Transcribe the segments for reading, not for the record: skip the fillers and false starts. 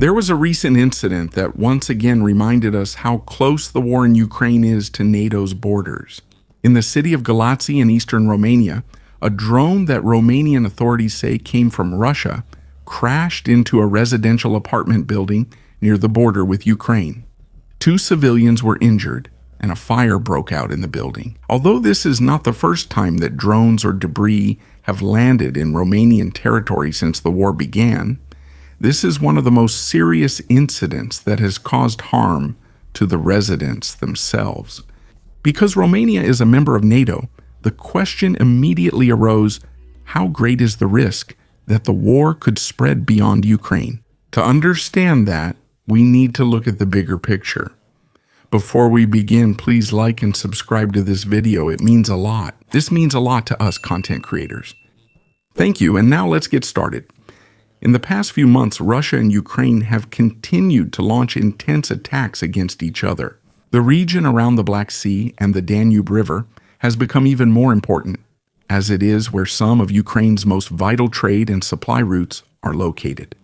There was a recent incident that once again reminded us how close the war in Ukraine is to NATO's borders. In the city of Galați in eastern Romania, a drone that Romanian authorities say came from Russia crashed into a residential apartment building near the border with Ukraine. 2 civilians were injured, and a fire broke out in the building. Although this is not the first time that drones or debris have landed in Romanian territory since the war began, this is one of the most serious incidents that has caused harm to the residents themselves. Because Romania is a member of NATO, the question immediately arose, how great is the risk that the war could spread beyond Ukraine? To understand that, we need to look at the bigger picture. Before we begin, please like and subscribe to this video. It means a lot. This means a lot to us content creators. Thank you, and now let's get started. In the past few months, Russia and Ukraine have continued to launch intense attacks against each other. The region around the Black Sea and the Danube River has become even more important, as it is where some of Ukraine's most vital trade and supply routes are located.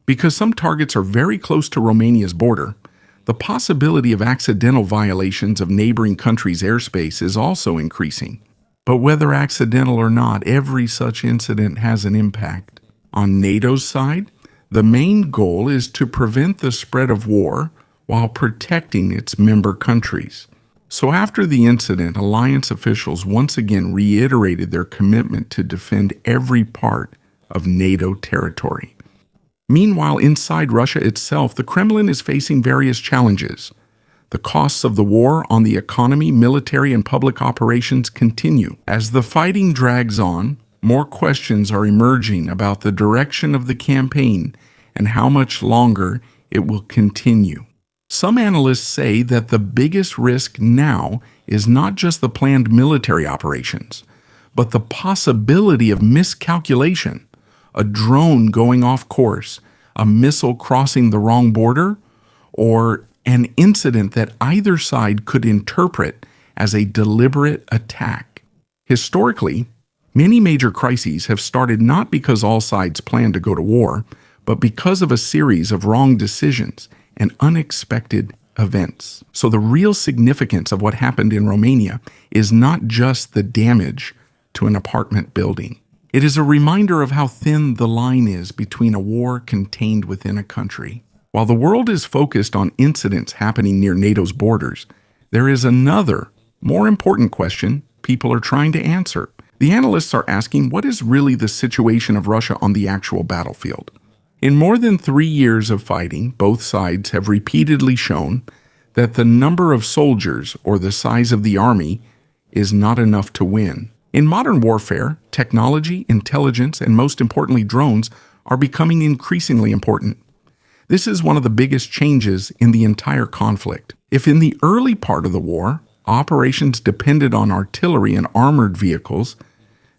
Because some targets are very close to Romania's border, the possibility of accidental violations of neighboring countries' airspace is also increasing. But whether accidental or not, every such incident has an impact. On NATO's side, the main goal is to prevent the spread of war while protecting its member countries. So after the incident, alliance officials once again reiterated their commitment to defend every part of NATO territory. Meanwhile, inside Russia itself, the Kremlin is facing various challenges. The costs of the war on the economy, military, and public operations continue. As the fighting drags on, more questions are emerging about the direction of the campaign and how much longer it will continue. Some analysts say that the biggest risk now is not just the planned military operations, but the possibility of miscalculation, a drone going off course, a missile crossing the wrong border, or an incident that either side could interpret as a deliberate attack. Historically, many major crises have started not because all sides planned to go to war, but because of a series of wrong decisions and unexpected events. So the real significance of what happened in Romania is not just the damage to an apartment building. It is a reminder of how thin the line is between a war contained within a country. While the world is focused on incidents happening near NATO's borders, there is another, more important question people are trying to answer. The analysts are asking, what is really the situation of Russia on the actual battlefield? In more than 3 years of fighting, both sides have repeatedly shown that the number of soldiers or the size of the army is not enough to win. In modern warfare, technology, intelligence, and most importantly drones are becoming increasingly important. This is one of the biggest changes in the entire conflict. If in the early part of the war, operations depended on artillery and armored vehicles,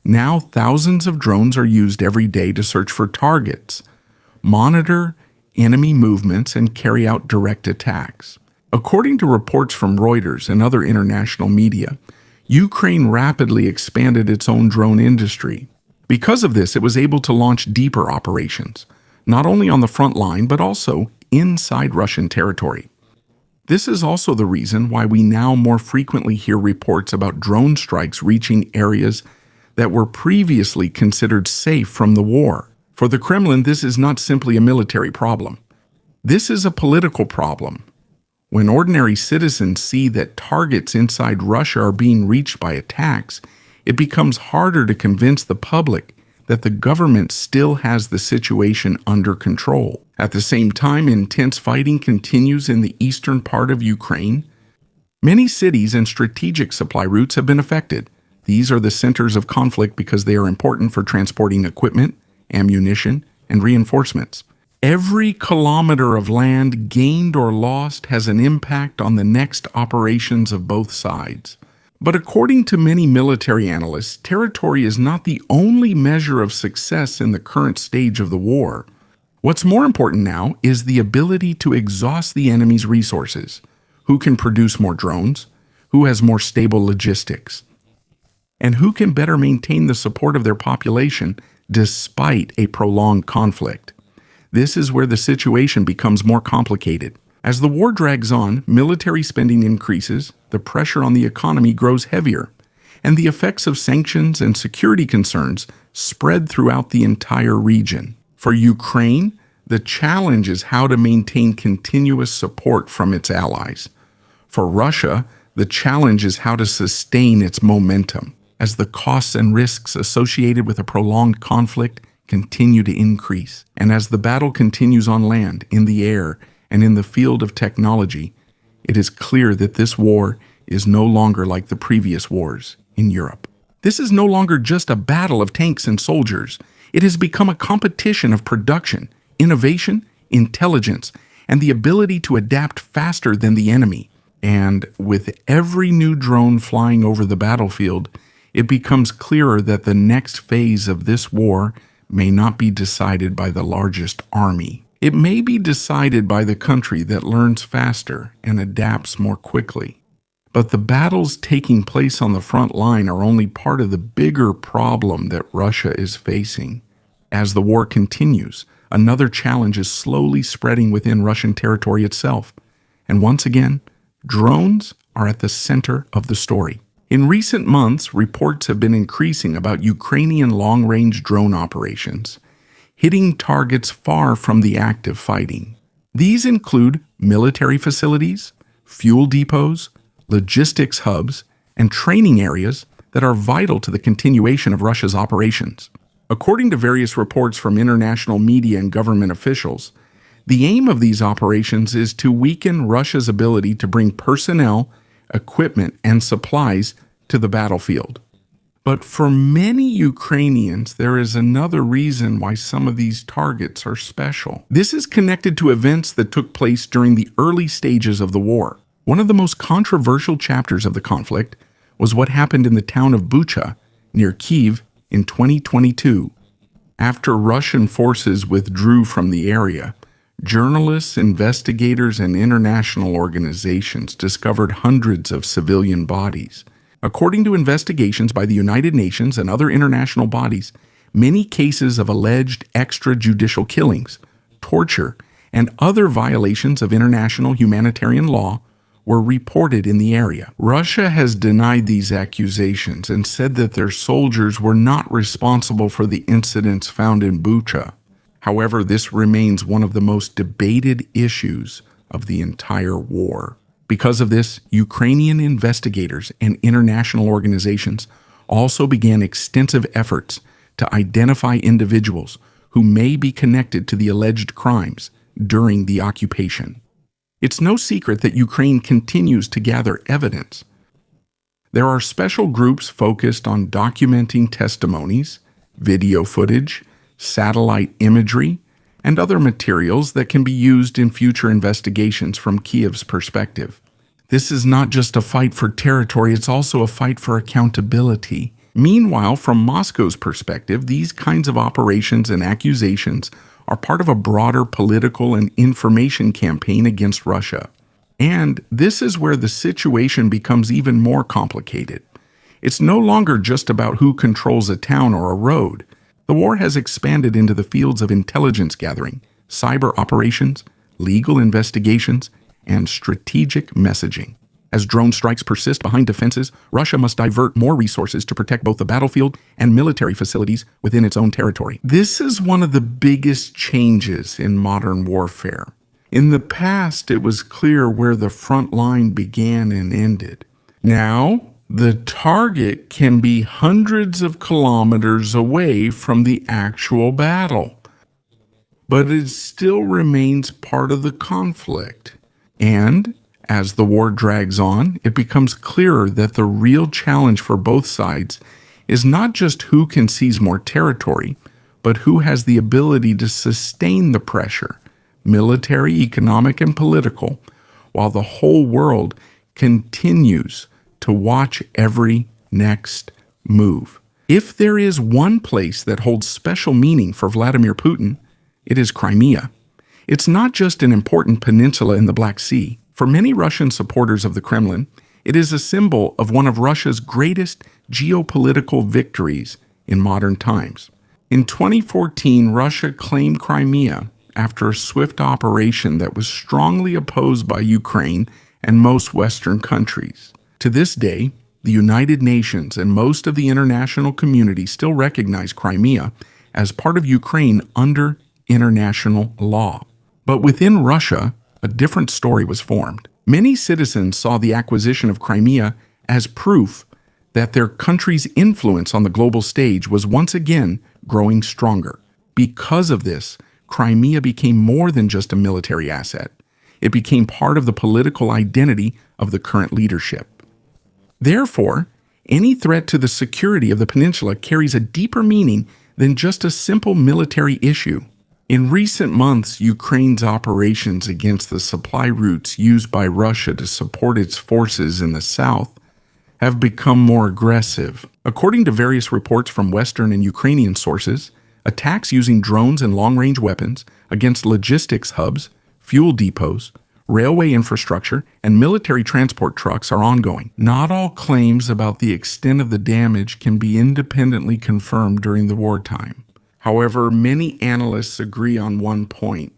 now thousands of drones are used every day to search for targets, monitor enemy movements, and carry out direct attacks. According to reports from Reuters and other international media, Ukraine rapidly expanded its own drone industry. Because of this, it was able to launch deeper operations, not only on the front line, but also inside Russian territory. This is also the reason why we now more frequently hear reports about drone strikes reaching areas that were previously considered safe from the war. For the Kremlin, this is not simply a military problem. This is a political problem. When ordinary citizens see that targets inside Russia are being reached by attacks, it becomes harder to convince the public that the government still has the situation under control. At the same time, intense fighting continues in the eastern part of Ukraine. Many cities and strategic supply routes have been affected. These are the centers of conflict because they are important for transporting equipment, ammunition, and reinforcements. Every kilometer of land gained or lost has an impact on the next operations of both sides. But according to many military analysts, territory is not the only measure of success in the current stage of the war. What's more important now is the ability to exhaust the enemy's resources. Who can produce more drones? Who has more stable logistics? And who can better maintain the support of their population despite a prolonged conflict? This is where the situation becomes more complicated. As the war drags on, military spending increases, the pressure on the economy grows heavier, and the effects of sanctions and security concerns spread throughout the entire region. For Ukraine, the challenge is how to maintain continuous support from its allies. For Russia, the challenge is how to sustain its momentum, as the costs and risks associated with a prolonged conflict continue to increase. And as the battle continues on land, in the air, and in the field of technology, it is clear that this war is no longer like the previous wars in Europe. This is no longer just a battle of tanks and soldiers. It has become a competition of production, innovation, intelligence, and the ability to adapt faster than the enemy. And with every new drone flying over the battlefield, it becomes clearer that the next phase of this war may not be decided by the largest army. It may be decided by the country that learns faster and adapts more quickly. But the battles taking place on the front line are only part of the bigger problem that Russia is facing. As the war continues, another challenge is slowly spreading within Russian territory itself. And once again, drones are at the center of the story. In recent months, reports have been increasing about Ukrainian long-range drone operations, hitting targets far from the active fighting. These include military facilities, fuel depots, logistics hubs, and training areas that are vital to the continuation of Russia's operations. According to various reports from international media and government officials, the aim of these operations is to weaken Russia's ability to bring personnel, equipment, and supplies to the battlefield. But for many Ukrainians, there is another reason why some of these targets are special. This is connected to events that took place during the early stages of the war. One of the most controversial chapters of the conflict was what happened in the town of Bucha, near Kyiv, in 2022. After Russian forces withdrew from the area, journalists, investigators, and international organizations discovered hundreds of civilian bodies. According to investigations by the United Nations and other international bodies, many cases of alleged extrajudicial killings, torture, and other violations of international humanitarian law were reported in the area. Russia has denied these accusations and said that their soldiers were not responsible for the incidents found in Bucha. However, this remains one of the most debated issues of the entire war. Because of this, Ukrainian investigators and international organizations also began extensive efforts to identify individuals who may be connected to the alleged crimes during the occupation. It's no secret that Ukraine continues to gather evidence. There are special groups focused on documenting testimonies, video footage, satellite imagery, and other materials that can be used in future investigations from Kyiv's perspective. This is not just a fight for territory, it's also a fight for accountability. Meanwhile, from Moscow's perspective, these kinds of operations and accusations are part of a broader political and information campaign against Russia. And this is where the situation becomes even more complicated. It's no longer just about who controls a town or a road. The war has expanded into the fields of intelligence gathering, cyber operations, legal investigations, and strategic messaging. As drone strikes persist behind defenses, Russia must divert more resources to protect both the battlefield and military facilities within its own territory. This is one of the biggest changes in modern warfare. In the past, it was clear where the front line began and ended. Now, the target can be hundreds of kilometers away from the actual battle, but it still remains part of the conflict. And as the war drags on, it becomes clearer that the real challenge for both sides is not just who can seize more territory, but who has the ability to sustain the pressure, military, economic, and political, while the whole world continues to watch every next move. If there is one place that holds special meaning for Vladimir Putin, it is Crimea. It's not just an important peninsula in the Black Sea. For many Russian supporters of the Kremlin, it is a symbol of one of Russia's greatest geopolitical victories in modern times. In 2014, Russia claimed Crimea after a swift operation that was strongly opposed by Ukraine and most Western countries. To this day, the United Nations and most of the international community still recognize Crimea as part of Ukraine under international law. But within Russia, a different story was formed. Many citizens saw the acquisition of Crimea as proof that their country's influence on the global stage was once again growing stronger. Because of this, Crimea became more than just a military asset. It became part of the political identity of the current leadership. Therefore, any threat to the security of the peninsula carries a deeper meaning than just a simple military issue. In recent months, Ukraine's operations against the supply routes used by Russia to support its forces in the south have become more aggressive. According to various reports from Western and Ukrainian sources, attacks using drones and long-range weapons against logistics hubs, fuel depots, railway infrastructure, and military transport trucks are ongoing. Not all claims about the extent of the damage can be independently confirmed during the wartime. However, many analysts agree on one point.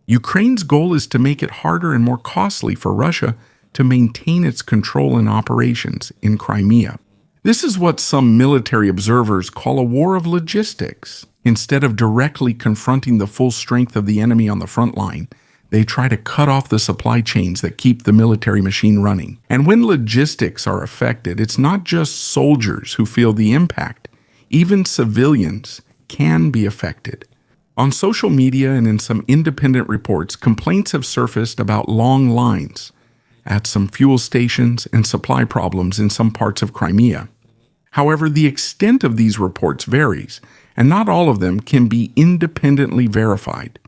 Ukraine's goal is to make it harder and more costly for Russia to maintain its control and operations in Crimea. This is what some military observers call a war of logistics. Instead of directly confronting the full strength of the enemy on the front line, they try to cut off the supply chains that keep the military machine running. And when logistics are affected, it's not just soldiers who feel the impact. Even civilians can be affected. On social media and in some independent reports, complaints have surfaced about long lines at some fuel stations and supply problems in some parts of Crimea. However, the extent of these reports varies, and not all of them can be independently verified.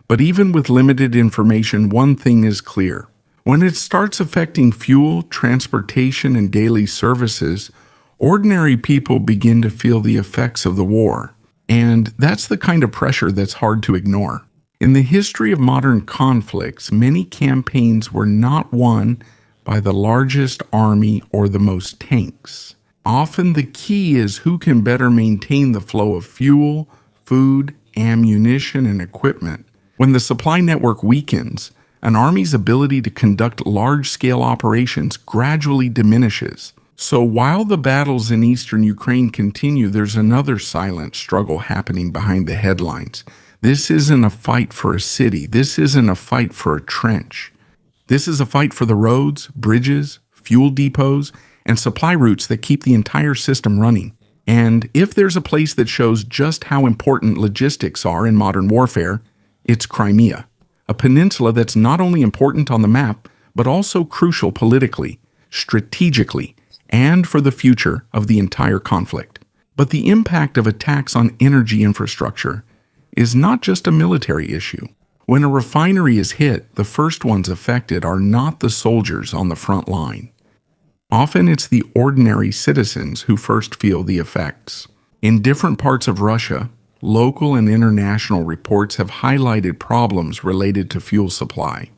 But even with limited information, one thing is clear. When it starts affecting fuel, transportation, and daily services, ordinary people begin to feel the effects of the war. And that's the kind of pressure that's hard to ignore. In the history of modern conflicts, many campaigns were not won by the largest army or the most tanks. Often the key is who can better maintain the flow of fuel, food, ammunition, and equipment. When the supply network weakens, an army's ability to conduct large-scale operations gradually diminishes. So while the battles in eastern Ukraine continue, there's another silent struggle happening behind the headlines. This isn't a fight for a city. This isn't a fight for a trench. This is a fight for the roads, bridges, fuel depots, and supply routes that keep the entire system running. And if there's a place that shows just how important logistics are in modern warfare, it's Crimea, a peninsula that's not only important on the map, but also crucial politically, strategically, and for the future of the entire conflict. But the impact of attacks on energy infrastructure is not just a military issue. When a refinery is hit, the first ones affected are not the soldiers on the front line. Often it's the ordinary citizens who first feel the effects. In different parts of Russia, local and international reports have highlighted problems related to fuel supply.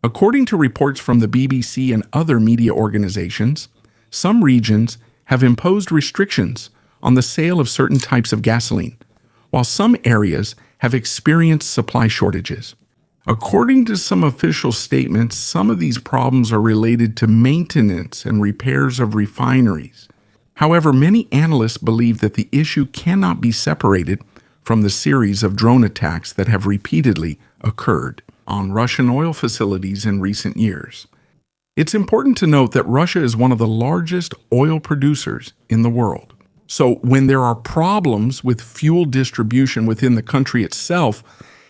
According to reports from the BBC and other media organizations, some regions have imposed restrictions on the sale of certain types of gasoline, while some areas have experienced supply shortages. According to some official statements, some of these problems are related to maintenance and repairs of refineries. However, many analysts believe that the issue cannot be separated from the series of drone attacks that have repeatedly occurred on Russian oil facilities in recent years. It's important to note that Russia is one of the largest oil producers in the world. So when there are problems with fuel distribution within the country itself,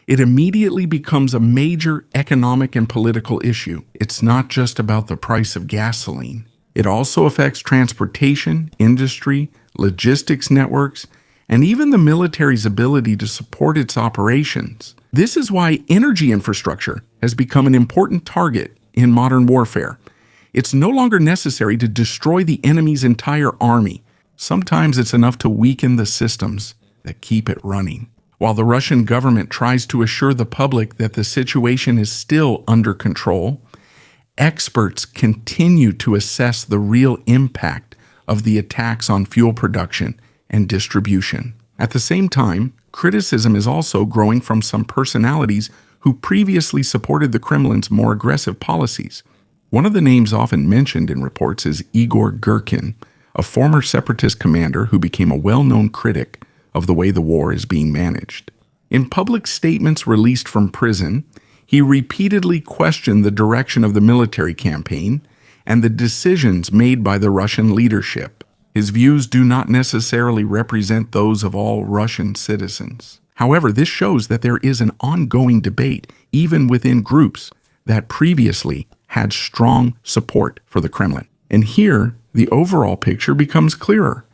it immediately becomes a major economic and political issue. It's not just about the price of gasoline. It also affects transportation, industry, logistics networks, and even the military's ability to support its operations. This is why energy infrastructure has become an important target in modern warfare. It's no longer necessary to destroy the enemy's entire army. Sometimes it's enough to weaken the systems that keep it running. While the Russian government tries to assure the public that the situation is still under control, experts continue to assess the real impact of the attacks on fuel production and distribution. At the same time, criticism is also growing from some personalities who previously supported the Kremlin's more aggressive policies. One of the names often mentioned in reports is Igor Girkin, a former separatist commander who became a well-known critic of the way the war is being managed. In public statements released from prison, he repeatedly questioned the direction of the military campaign and the decisions made by the Russian leadership. His views do not necessarily represent those of all Russian citizens. However, this shows that there is an ongoing debate, even within groups that previously had strong support for the Kremlin. And here, the overall picture becomes clearer.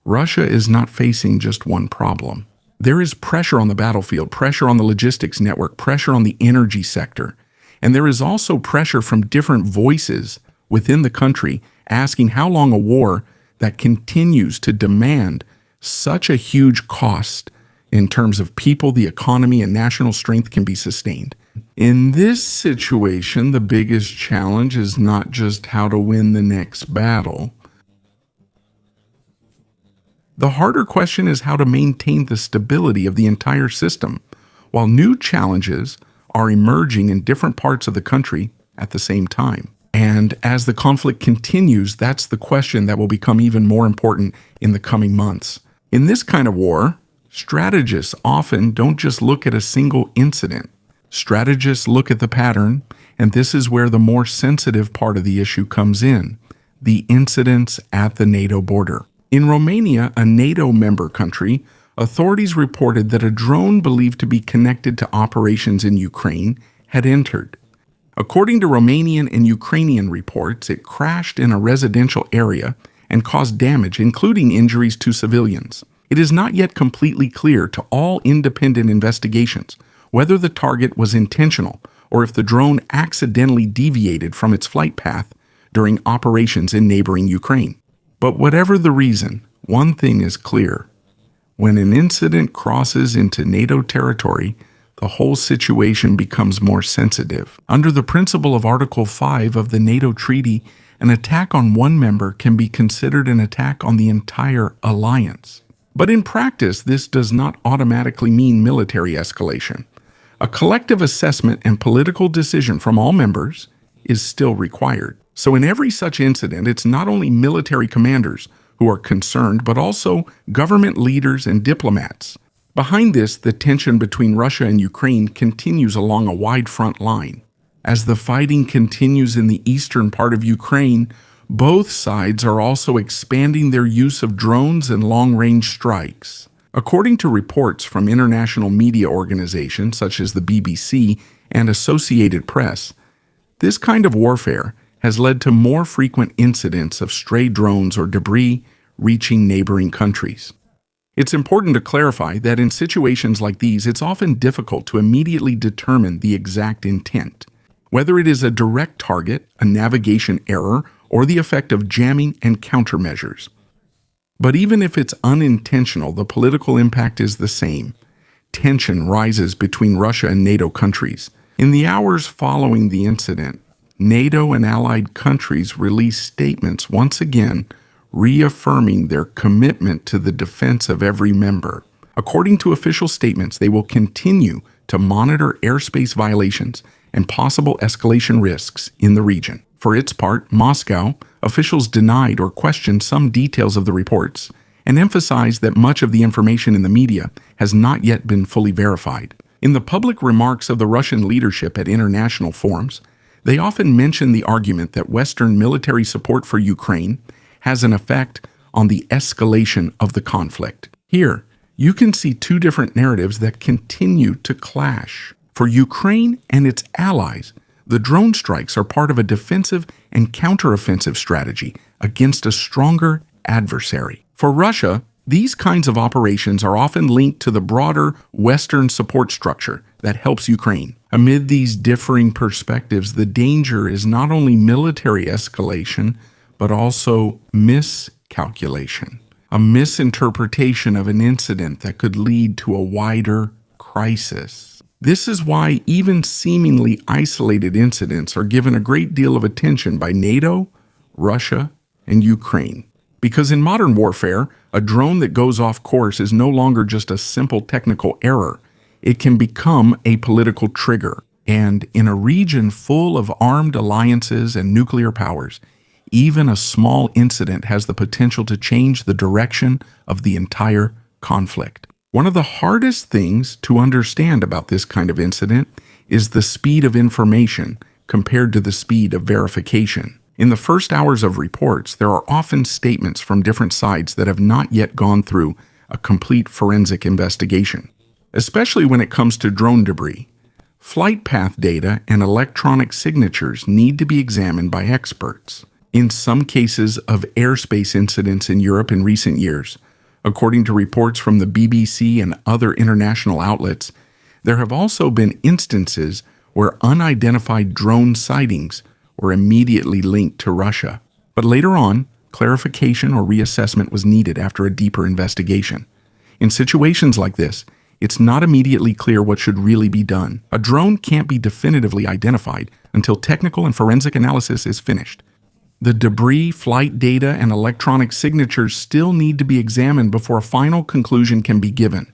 Russia is not facing just one problem. There is pressure on the battlefield, pressure on the logistics network, pressure on the energy sector, and there is also pressure from different voices within the country asking how long a war that continues to demand such a huge cost in terms of people, the economy, and national strength can be sustained. In this situation, the biggest challenge is not just how to win the next battle. The harder question is how to maintain the stability of the entire system, while new challenges are emerging in different parts of the country at the same time. And as the conflict continues, that's the question that will become even more important in the coming months. In this kind of war, strategists often don't just look at a single incident. Strategists look at the pattern, and this is where the more sensitive part of the issue comes in, the incidents at the NATO border. In Romania, a NATO member country, authorities reported that a drone believed to be connected to operations in Ukraine had entered. According to Romanian and Ukrainian reports, it crashed in a residential area and caused damage, including injuries to civilians. It is not yet completely clear to all independent investigations whether the target was intentional or if the drone accidentally deviated from its flight path during operations in neighboring Ukraine. But whatever the reason, one thing is clear. When an incident crosses into NATO territory, the whole situation becomes more sensitive. Under the principle of Article 5 of the NATO Treaty, an attack on one member can be considered an attack on the entire alliance. But in practice, this does not automatically mean military escalation. A collective assessment and political decision from all members is still required. So in every such incident, it's not only military commanders who are concerned, but also government leaders and diplomats. Behind this, the tension between Russia and Ukraine continues along a wide front line. As the fighting continues in the eastern part of Ukraine, both sides are also expanding their use of drones and long-range strikes. According to reports from international media organizations such as the BBC and Associated Press, this kind of warfare has led to more frequent incidents of stray drones or debris reaching neighboring countries. It's important to clarify that in situations like these, it's often difficult to immediately determine the exact intent, whether it is a direct target, a navigation error, or the effect of jamming and countermeasures. But even if it's unintentional, the political impact is the same. Tension rises between Russia and NATO countries. In the hours following the incident, NATO and allied countries released statements once again reaffirming their commitment to the defense of every member. According to official statements, they will continue to monitor airspace violations and possible escalation risks in the region. For its part, Moscow officials denied or questioned some details of the reports and emphasized that much of the information in the media has not yet been fully verified. In the public remarks of the Russian leadership at international forums, they often mention the argument that Western military support for Ukraine has an effect on the escalation of the conflict. Here, you can see two different narratives that continue to clash. For Ukraine and its allies, the drone strikes are part of a defensive and counteroffensive strategy against a stronger adversary. For Russia, these kinds of operations are often linked to the broader Western support structure that helps Ukraine. Amid these differing perspectives, the danger is not only military escalation, but also miscalculation, a misinterpretation of an incident that could lead to a wider crisis. This is why even seemingly isolated incidents are given a great deal of attention by NATO, Russia, and Ukraine. Because in modern warfare, a drone that goes off course is no longer just a simple technical error. It can become a political trigger. And in a region full of armed alliances and nuclear powers, even a small incident has the potential to change the direction of the entire conflict. One of the hardest things to understand about this kind of incident is the speed of information compared to the speed of verification. In the first hours of reports, there are often statements from different sides that have not yet gone through a complete forensic investigation, especially when it comes to drone debris. Flight path data and electronic signatures need to be examined by experts. In some cases of airspace incidents in Europe in recent years, according to reports from the BBC and other international outlets, there have also been instances where unidentified drone sightings were immediately linked to Russia. But later on, clarification or reassessment was needed after a deeper investigation. In situations like this, it's not immediately clear what should really be done. A drone can't be definitively identified until technical and forensic analysis is finished. The debris, flight data, and electronic signatures still need to be examined before a final conclusion can be given.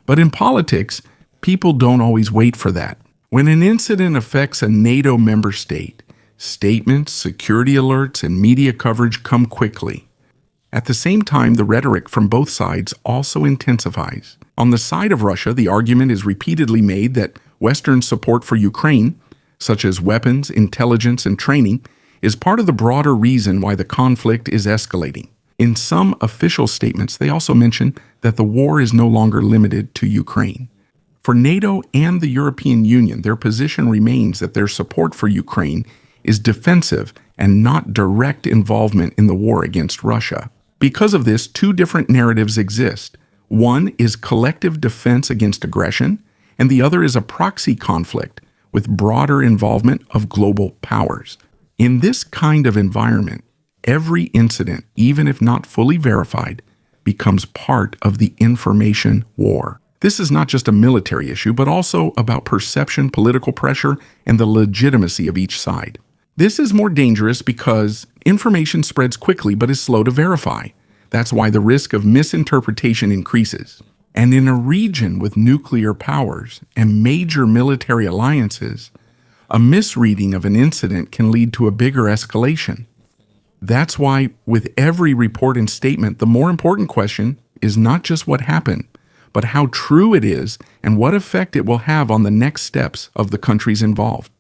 But in politics, people don't always wait for that. When an incident affects a NATO member state, statements, security alerts, and media coverage come quickly. At the same time, the rhetoric from both sides also intensifies. On the side of Russia, the argument is repeatedly made that Western support for Ukraine, such as weapons, intelligence, and training, is part of the broader reason why the conflict is escalating. In some official statements, they also mention that the war is no longer limited to Ukraine. For NATO and the European Union, their position remains that their support for Ukraine is defensive and not direct involvement in the war against Russia. Because of this, two different narratives exist. One is collective defense against aggression, and the other is a proxy conflict with broader involvement of global powers. In this kind of environment, every incident, even if not fully verified, becomes part of the information war. This is not just a military issue, but also about perception, political pressure, and the legitimacy of each side. This is more dangerous because information spreads quickly but is slow to verify. That's why the risk of misinterpretation increases. And in a region with nuclear powers and major military alliances, a misreading of an incident can lead to a bigger escalation. That's why, with every report and statement, the more important question is not just what happened, but how true it is and what effect it will have on the next steps of the countries involved.